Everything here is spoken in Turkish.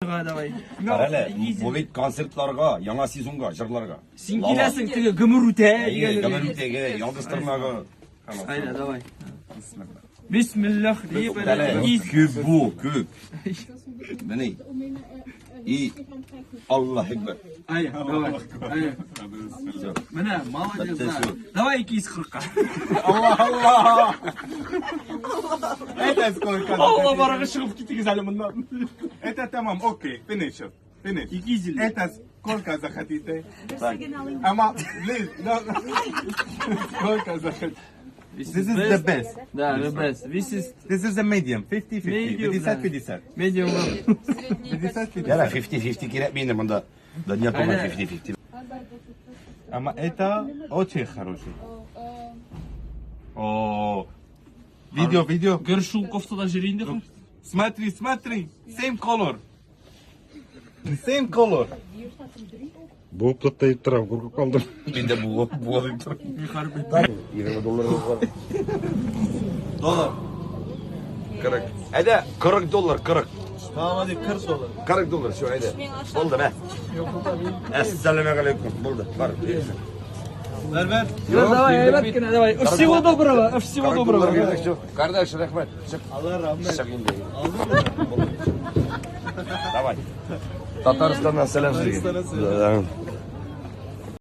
Şuraya davay. Hele, bu bir konsertlarga, yana sezonga, jırlarga. Sen kilesin tüge gımır üte. Gömür ütege, yaldıztırmaga. Haydi davay. Bismillah deyip Küp bu, küp. Beni. İyi. Allah ekber. Haydi davay. Haydi. Bana malacağız. Davay 240'a. Allah. Это сколько? Allah bana çıkıp gittiniz elimden. Это tamam, окей, finish it. Finish. 250. Это сколько захотите? Ама, please, no. Сколько захотите? This is the best. Да, the best. This is a medium, 50-50. Medium, 50-50. Medium. 50-50. Yara 50-50 kirek benim bunda. Dünya kuma 50-50. Ама это очень хороший. О, видео. Görüşün koftada jirinde mi? Смотри. Same color. Same color. Boğup da traf korkup kaldım. Ben de bu alayım. Yukarı bir. 20 dolar var. Dolar. 40. Hadi 40 dolar 40. Tamam hadi 40 dolar. 40 dolar şu haydi. Oldu be. Esselamu aleyküm. Buldu. Var. Ver. Давай, Ираткина, давай. Всего доброго, всего 40 доброго. dolar verdik şu. Kardeş rahmet. Çık. Allah rahmet. Şimdi. Давай. Tataristan'dan selam söyle.